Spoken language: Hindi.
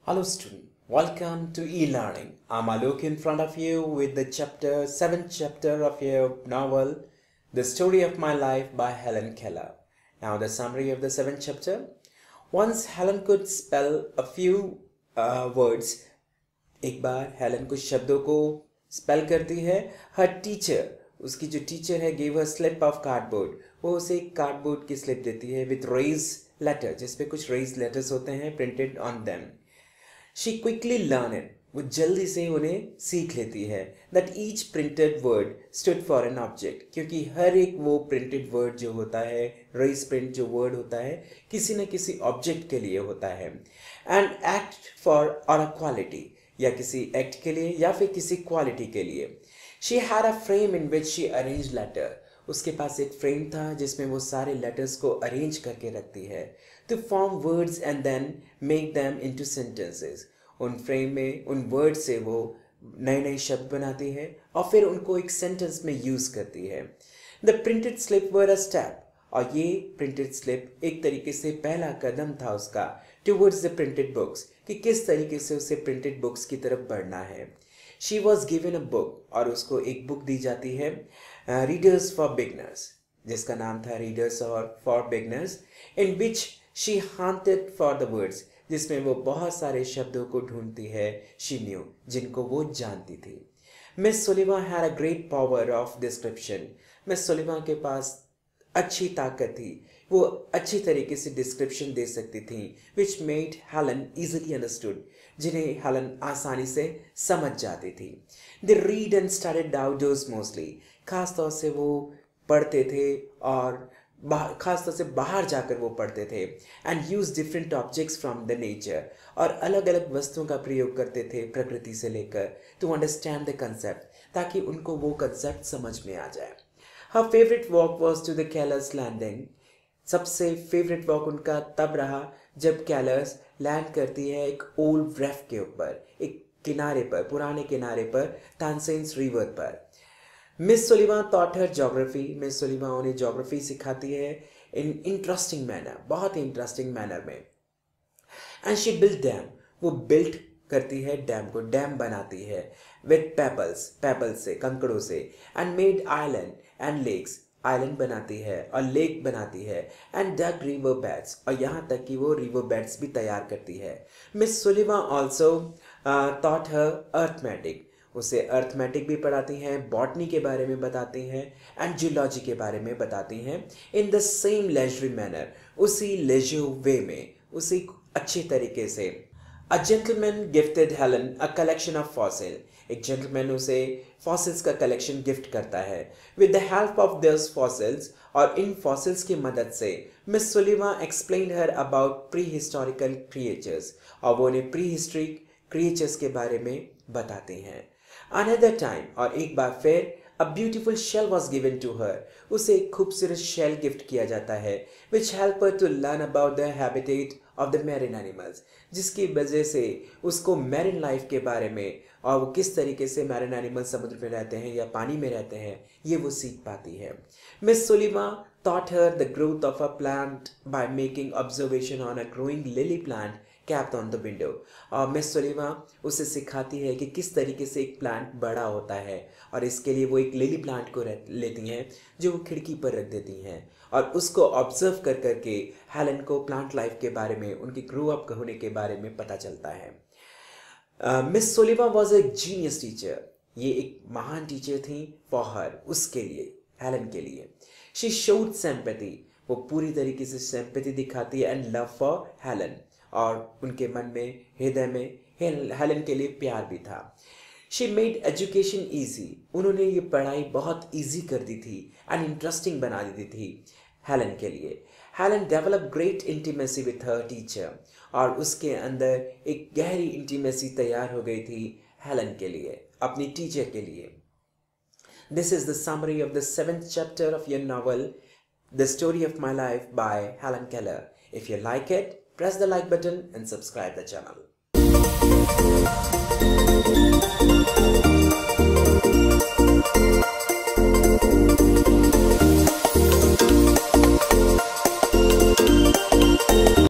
Hello student, welcome to e-learning. I'm Alok in front of you with the seventh chapter of your novel, The Story of My Life by Helen Keller. Now the summary of the seventh chapter. Once Helen could spell a few words. एक बार हेलन कुछ शब्दों को स्पेल करती है. हर टीचर, उसकी जो टीचर है, gave her slip of cardboard. वो उसे एक कार्डबोर्ड की स्लिप देती है with raised letter, जिसपे कुछ raised letters होते हैं printed on them. She quickly learned it. वो जल्दी से उन्हें सीख लेती है. That each printed word stood for an object. क्योंकि हर एक वो printed word जो होता है, raised print जो word होता है, किसी न किसी object के लिए होता है. And act for or a quality. या किसी act के लिए या फिर किसी quality के लिए. She had a frame in which she arranged letter. उसके पास एक फ्रेम था जिसमें वो सारे लेटर्स को अरेंज करके रखती है. To form words and then make them into sentences. उन फ्रेम में उन वर्ड से वो नए नए शब्द बनाती है और फिर उनको एक सेंटेंस में यूज करती है. The printed slip were a step. और ये प्रिंटेड स्लिप एक तरीके से पहला कदम था उसका towards the printed books, कि किस तरीके से उसे प्रिंटेड बुक्स की तरफ बढ़ना है. She was given a book, और उसको एक बुक दी जाती है, Readers for Beginners, जिसका नाम था Readers for Beginners, in which she hunted for the words, जिसमें वो बहुत सारे शब्दों को ढूंढती है, she knew, जिनको वो जानती थी. Miss Sullivan had a great power of description. Miss Sullivan के पास अच्छी ताकत थी, वो अच्छी तरीके से डिस्क्रिप्शन दे सकती थी, which made Helen easily understood, जिन्हें हेलन आसानी से समझ जाती थी. They read and studied outdoors mostly. खास तौर से वो पढ़ते थे और खास तौर से बाहर जाकर वो पढ़ते थे. And use different objects from the nature. और अलग अलग वस्तुओं का प्रयोग करते थे प्रकृति से लेकर, to understand the concept, ताकि उनको वो कंसेप्ट समझ में आ जाए. Her favorite walk was to the Keller's Landing. सबसे फेवरेट वॉक उनका तब रहा जब कैलर्स लैंड करती है एक ओल्ड रेफ के ऊपर, एक किनारे पर, पुराने किनारे पर, तानसेंस रिवर पर. Miss Sullivan taught her geography. Miss Sullivan उन्हें ज्योग्राफी सिखाती है इन इंटरेस्टिंग मैनर, बहुत ही इंटरेस्टिंग मैनर में. And she built dam. वो बिल्ट करती है डैम को, डैम बनाती है विथ पेबल्स, पेबल्स से, कंकड़ों से. And made island and lakes, island बनाती है और लेक बनाती है. एंड डग रिवर बेड्स, और यहाँ तक कि वो रिवर बेड्स भी तैयार करती है. Miss Sullivan also taught her arithmetic. उसे अर्थमेटिक भी पढ़ाती हैं, बॉटनी के बारे में बताती हैं एंड जियोलॉजी के बारे में बताती हैं इन द सेम लेजरी मैनर, उसी लेजर वे में, उसी अच्छे तरीके से. A gentleman gifted Helen a collection of fossil. एक जेंटलमैन उसे फॉसिल्स का कलेक्शन गिफ्ट करता है. With the help of this fossils, और इन फॉसिल्स की मदद से miss Sullivan explain her about pre historical creatures, और वो उन्हें प्री हिस्ट्रिक क्रिएचर्स के बारे में बताते हैं. Another time, और एक बार फिर, a beautiful shell was given to her. उसे एक खूबसूरत शेल गिफ्ट किया जाता है, which help her to learn about the habitat of the marine animals, जिसकी वजह से उसको मैरिन लाइफ के बारे में और वो किस तरीके से मैरिन एनिमल समुद्र में रहते हैं या पानी में रहते हैं, ये वो सीख पाती है. Miss Sullivan taught her the growth of a plant by making observation on a growing lily plant kept on the window. और मिस सुलिवान उसे सिखाती है कि किस तरीके से एक प्लांट बड़ा होता है, और इसके लिए वो एक लिली प्लांट को लेती हैं जो वो खिड़की पर रख देती हैं, और उसको ऑब्जर्व कर करके हेलन को प्लांट लाइफ के बारे में, उनकी ग्रो अप होने के बारे में पता चलता है. Miss Sullivan was a genius teacher. ये एक महान टीचर थी फॉर हर, उसके लिए, हेलन के लिए. She showed sympathy. वो पूरी तरीके से सिंपैथी दिखाती है एंड लव फॉर हेलन, और उनके मन में, हृदय में हेलन के लिए प्यार भी था. She made education easy. उन्होंने ये पढ़ाई बहुत ईजी कर दी थी एंड इंटरेस्टिंग बना दी थी हेलन के लिए. Helen develop great intimacy with her teacher, और उसके अंदर एक गहरी इंटीमेसी तैयार हो गई थी हेलन के लिए, अपनी टीचर के लिए. This is the summary of the 7th chapter of your novel, The Story of My Life by Helen Keller. If you like it, press the like button and subscribe the channel.